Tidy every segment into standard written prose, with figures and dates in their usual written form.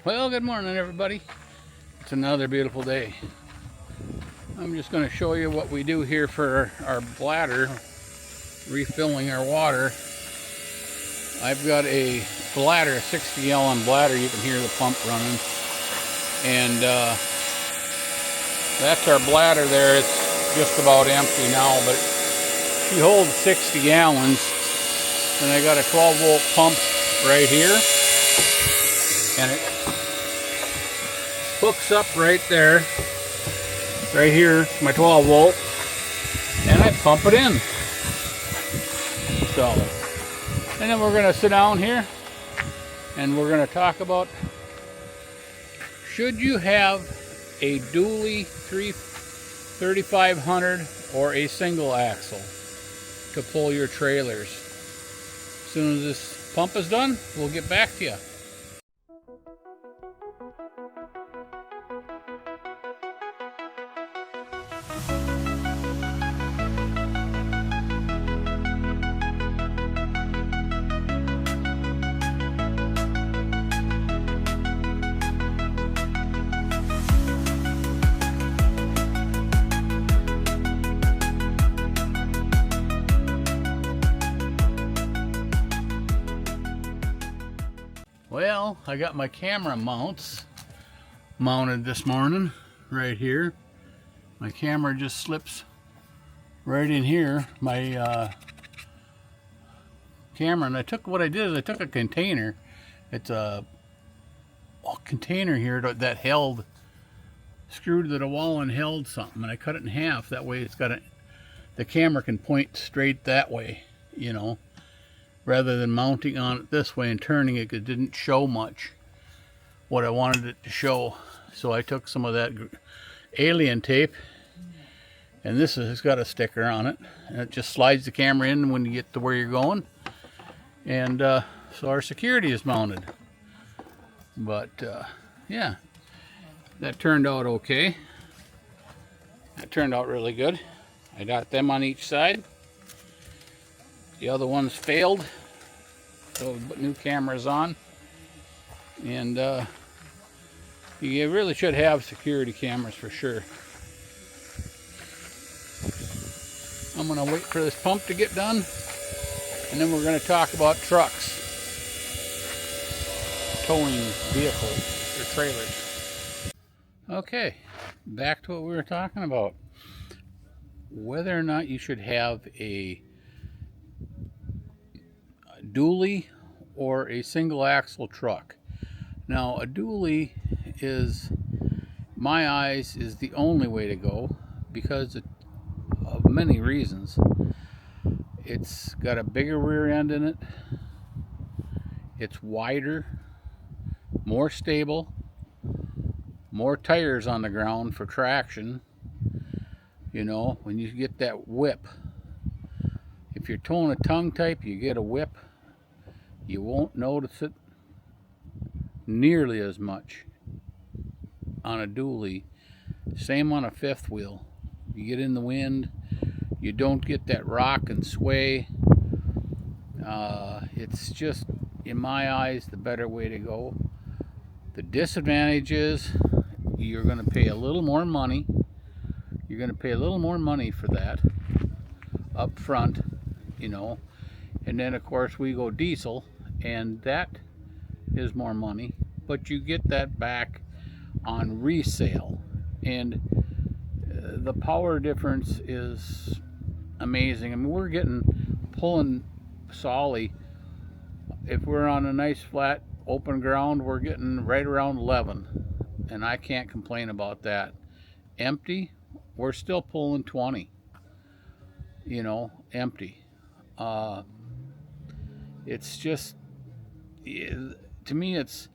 Well, good morning, everybody. It's another beautiful day. I'm just going to show you what we do here for our bladder, refilling our water. I've got a bladder, a 60-gallon bladder. You can hear the pump running. And that's our bladder there. It's just about empty now, but she holds 60 gallons. And I got a 12-volt pump right here. And it hooks up right there. Right here, my 12 volt. And I pump it in. So, and then we're going to sit down here and we're going to talk about, should you have a dually 3500 or a single axle to pull your trailers? As soon as this pump is done, we'll get back to you. Well, I got my camera mounts mounted this morning right here. My camera just slips right in here. My camera, and I took a container. It's a container here that held, screwed to the wall and held something, and I cut it in half. That way it's got the camera can point straight that way, you know, rather than mounting on it this way and turning it. It didn't show much what I wanted it to show. So I took some of that alien tape, and this has got a sticker on it, and it just slides the camera in when you get to where you're going. And so our security is mounted. But yeah, that turned out okay. That turned out really good. I got them on each side. The other ones failed, so put new cameras on. And you really should have security cameras for sure. I'm going to wait for this pump to get done, and then we're going to talk about trucks, towing vehicles or trailers. Okay, back to what we were talking about. Whether or not you should have a dually or a single axle truck. Now, a dually is, my eyes, is the only way to go because of many reasons. It's got a bigger rear end in it. It's wider, more stable, more tires on the ground for traction. You know, when you get that whip, if you're towing a tongue type, you get a whip, you won't notice it nearly as much on a dually. Same on a fifth wheel. You get in the wind, you don't get that rock and sway. It's just, in my eyes, the better way to go. The disadvantage is you're going to pay a little more money. You're going to pay a little more money for that up front, you know. And then, of course, we go diesel, and that is more money, but you get that back on resale. And the power difference is amazing. I mean, we're pulling Solly, if we're on a nice flat open ground, we're getting right around 11, and I can't complain about that. Empty, we're still pulling 20, you know, empty. It's just, to me, it's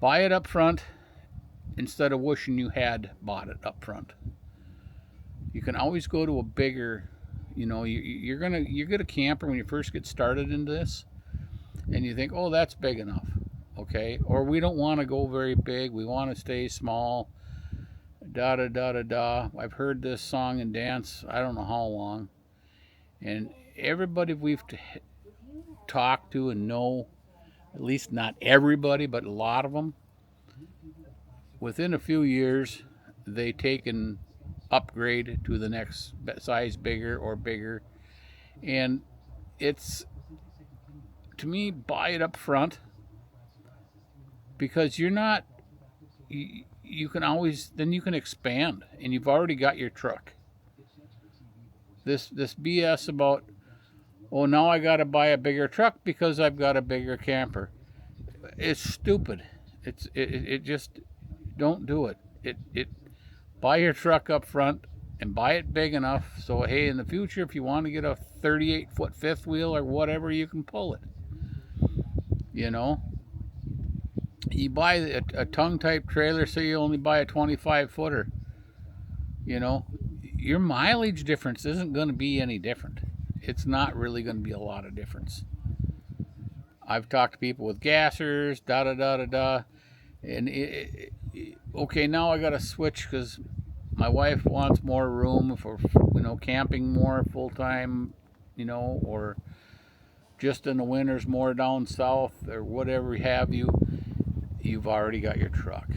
buy it up front instead of wishing you had bought it up front. You can always go to a bigger, you know, you're gonna camper when you first get started into this, and you think, oh, that's big enough, okay? Or we don't want to go very big, we want to stay small. Da da da da da. I've heard this song and dance I don't know how long, and everybody we've talked to and know, at least not everybody, but a lot of them, within a few years, they take and upgrade to the next size bigger or bigger. And it's, to me, buy it up front, because you're not, you can always, then you can expand, and you've already got your truck. This BS about, oh, now I got to buy a bigger truck because I've got a bigger camper. It's stupid. It just, don't do it. Buy your truck up front and buy it big enough so, hey, in the future, if you want to get a 38-foot fifth wheel or whatever, you can pull it. You know, you buy a tongue type trailer, so you only buy a 25-footer. You know, your mileage difference isn't going to be any different. It's not really going to be a lot of difference. I've talked to people with gassers, and okay, now I got to switch because my wife wants more room for, you know, camping more full time, you know, or just in the winters more down south or whatever have you. You've already got your truck,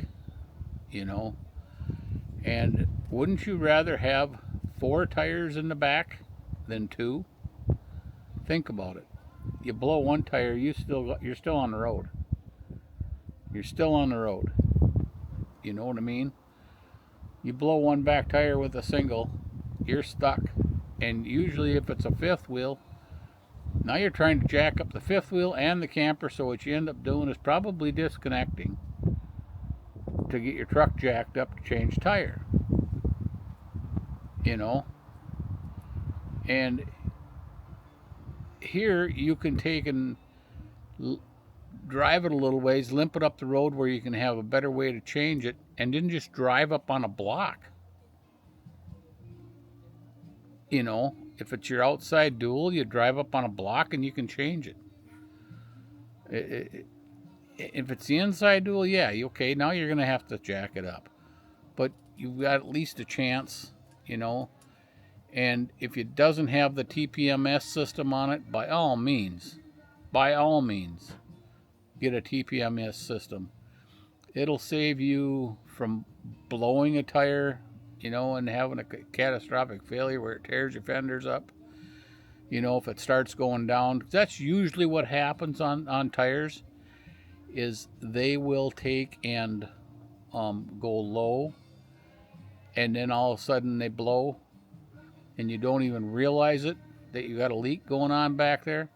you know. And wouldn't you rather have 4 tires in the back than 2? Think about it. You blow 1 tire, you're still on the road. You're still on the road. You know what I mean? You blow 1 back tire with a single, you're stuck. And usually if it's a fifth wheel, now you're trying to jack up the fifth wheel and the camper, so what you end up doing is probably disconnecting to get your truck jacked up to change tire. You know? And here you can take and drive it a little ways, limp it up the road where you can have a better way to change it, and then just drive up on a block. You know, if it's your outside dual, you drive up on a block and you can change it. If it's the inside dual, yeah, okay, now you're going to have to jack it up. But you've got at least a chance, you know. And if it doesn't have the TPMS system on it, by all means, get a TPMS system. It'll save you from blowing a tire, you know, and having a catastrophic failure where it tears your fenders up. You know, if it starts going down, that's usually what happens on tires, is they will take and go low, and then all of a sudden they blow, and you don't even realize it, that you got a leak going on back there.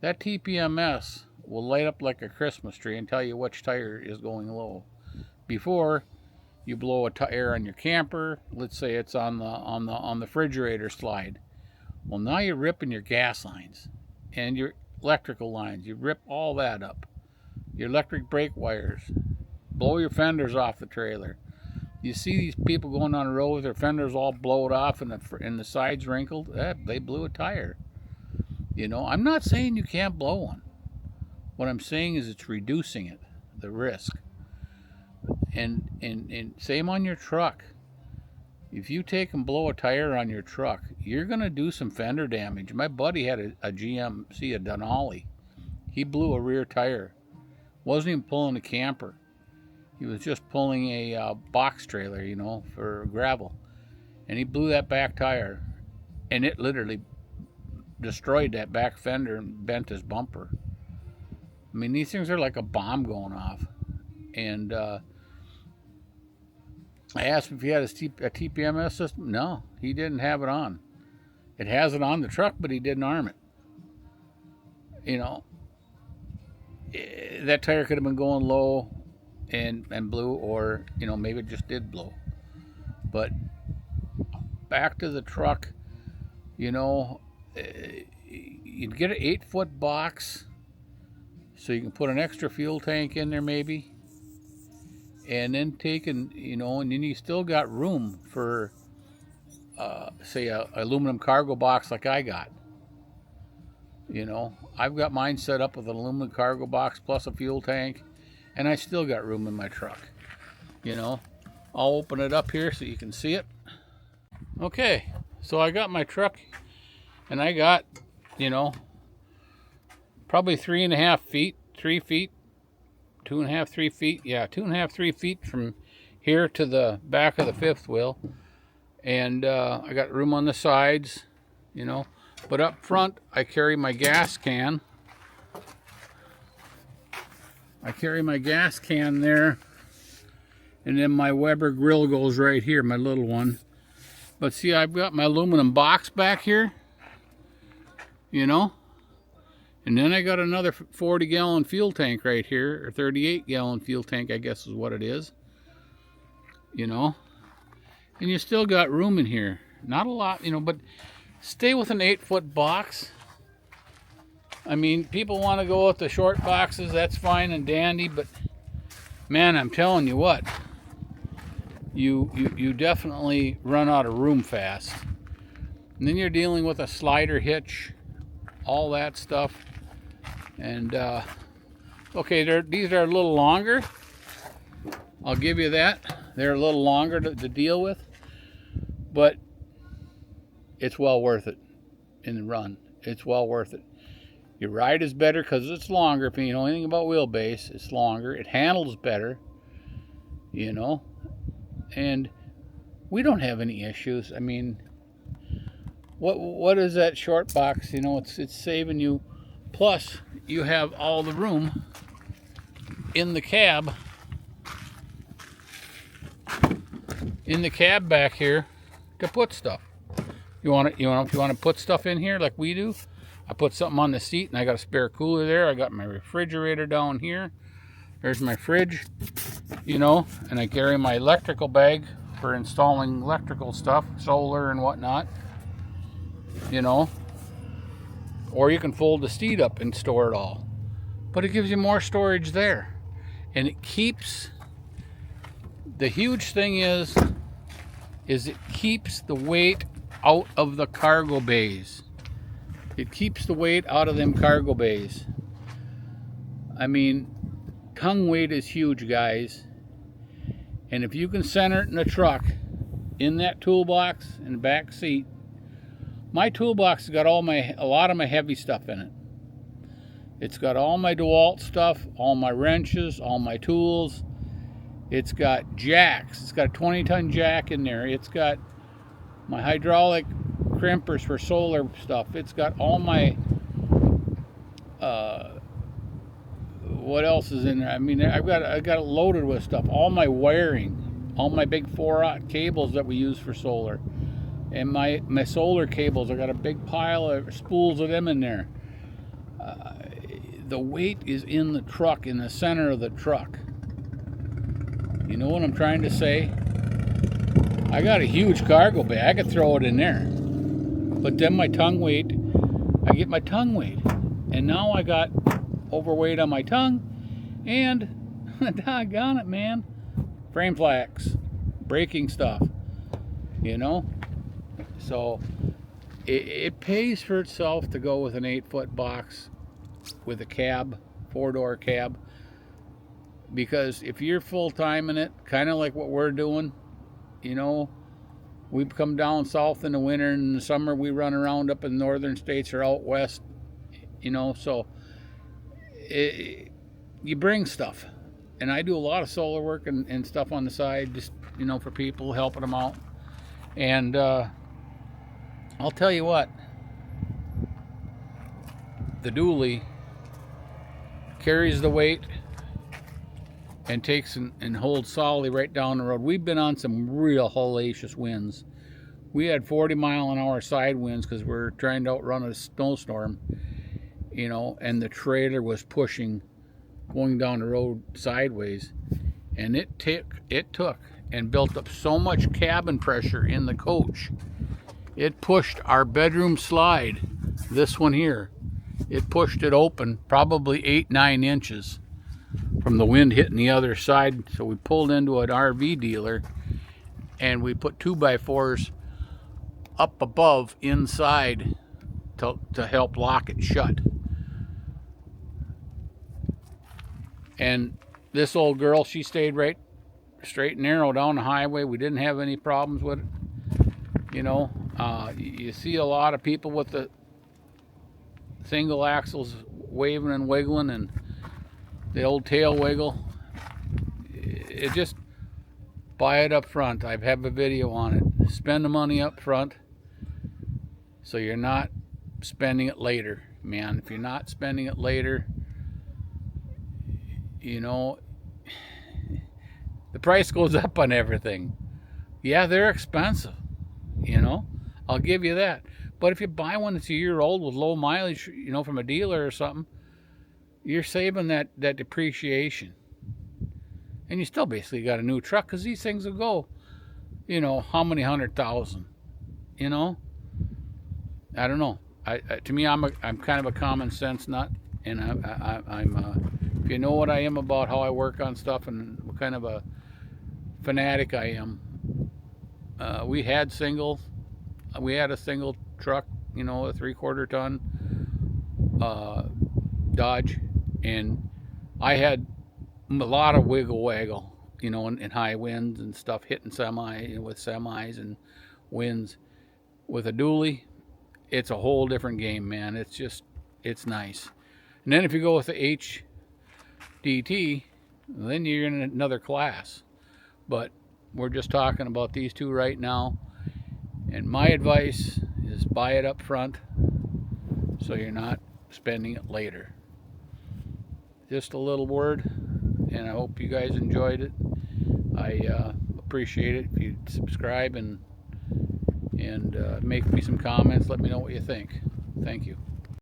That TPMS will light up like a Christmas tree and tell you which tire is going low. Before you blow a tire on your camper, let's say it's on the refrigerator slide. Well, now you're ripping your gas lines and your electrical lines. You rip all that up. Your electric brake wires. Blow your fenders off the trailer. You see these people going on the road with their fenders all blowed off and the sides wrinkled. They blew a tire. You know, I'm not saying you can't blow one. What I'm saying is it's reducing it, the risk. And same on your truck. If you take and blow a tire on your truck, you're going to do some fender damage. My buddy had a GMC, a Denali. He blew a rear tire. Wasn't even pulling a camper. He was just pulling a box trailer, you know, for gravel. And he blew that back tire. And it literally destroyed that back fender and bent his bumper. I mean, these things are like a bomb going off. And I asked him if he had a TPMS system. No, he didn't have it on. It has it on the truck, but he didn't arm it. You know, that tire could have been going low and blew, or, you know, maybe it just did blow. But back to the truck, you know, you'd get an 8-foot box so you can put an extra fuel tank in there maybe. And then taking, you know, and then you still got room for, say, a aluminum cargo box like I got. You know, I've got mine set up with an aluminum cargo box plus a fuel tank, and I still got room in my truck. You know, I'll open it up here so you can see it. Okay, so I got my truck, and I got, you know, probably 3 feet 2.5, 3 feet. Yeah, 2.5, 3 feet from here to the back of the fifth wheel. And I got room on the sides, you know. But up front, I carry my gas can. I carry my gas can there. And then my Weber grill goes right here, my little one. But see, I've got my aluminum box back here, you know. And then I got another 40-gallon fuel tank right here, or 38-gallon fuel tank, I guess is what it is. You know. And you still got room in here. Not a lot, you know, but stay with an 8-foot box. I mean, people want to go with the short boxes, that's fine and dandy, but man, I'm telling you what, you definitely run out of room fast. And then you're dealing with a slider hitch, all that stuff. And okay, these are a little longer. I'll give you that. They're a little longer to deal with, but it's well worth it in the run. It's well worth it. Your ride is better because it's longer. If you know anything about wheelbase, it's longer. It handles better, you know. And we don't have any issues. I mean, what is that short box? You know, it's saving you. Plus, you have all the room in the cab. In the cab back here to put stuff. If you want to put stuff in here like we do, I put something on the seat and I got a spare cooler there. I got my refrigerator down here. There's my fridge, you know, and I carry my electrical bag for installing electrical stuff, solar and whatnot, you know. Or you can fold the seat up and store it all. But it gives you more storage there. And it keeps, the huge thing is it keeps the weight out of the cargo bays. It keeps the weight out of them cargo bays. I mean, tongue weight is huge, guys. And if you can center it in the truck, in that toolbox, in the back seat, my toolbox has got a lot of my heavy stuff in it. It's got all my DeWalt stuff, all my wrenches, all my tools. It's got jacks. It's got a 20-ton jack in there. It's got my hydraulic crimpers for solar stuff. It's got all my, what else is in there? I mean, I got it loaded with stuff. All my wiring, all my big 4-aught cables that we use for solar. And my solar cables, I got a big pile of spools of them in there. The weight is in the truck, in the center of the truck. You know what I'm trying to say? I got a huge cargo bay. I could throw it in there. But then my tongue weight, I get my tongue weight. And now I got overweight on my tongue. And, doggone it, man, frame flax, braking stuff, you know? So it pays for itself to go with an 8-foot box with a cab, 4-door cab, because if you're full-time in it, kind of like what we're doing, you know, we come down south in the winter, and in the summer we run around up in the northern states or out west, you know, so you bring stuff. And I do a lot of solar work and stuff on the side, just, you know, for people, helping them out. And I'll tell you what, the dually carries the weight and takes and holds solidly right down the road. We've been on some real hellacious winds. We had 40-mile-an-hour side winds because we're trying to outrun a snowstorm, you know, and the trailer was pushing, going down the road sideways, and it took and built up so much cabin pressure in the coach. It pushed our bedroom slide, this one here, it pushed it open probably 8-9 inches from the wind hitting the other side. So we pulled into an RV dealer and we put 2x4s up above inside to help lock it shut. And this old girl, she stayed right straight and narrow down the highway. We didn't have any problems with it. You know, you see a lot of people with the single axles waving and wiggling, and the old tail wiggle. It just buy it up front. I have a video on it. Spend the money up front so you're not spending it later, man. If you're not spending it later, you know, the price goes up on everything. Yeah, they're expensive, you know, I'll give you that. But if you buy one that's a year old with low mileage, you know, from a dealer or something, you're saving that depreciation. And you still basically got a new truck, because these things will go, you know, how many 100,000, you know? I don't know. To me, I'm kind of a common sense nut, and I'm if you know what I am about how I work on stuff and what kind of a fanatic I am. We had a single truck, you know, a 3/4 ton Dodge, and I had a lot of wiggle waggle, you know, in high winds and stuff, hitting with semis and winds. With a dually, it's a whole different game, man. It's nice. And then if you go with the HDT, then you're in another class. But we're just talking about these two right now. And my advice is buy it up front so you're not spending it later. Just a little word, and I hope you guys enjoyed it. I appreciate it if you subscribe and make me some comments. Let me know what you think. Thank you.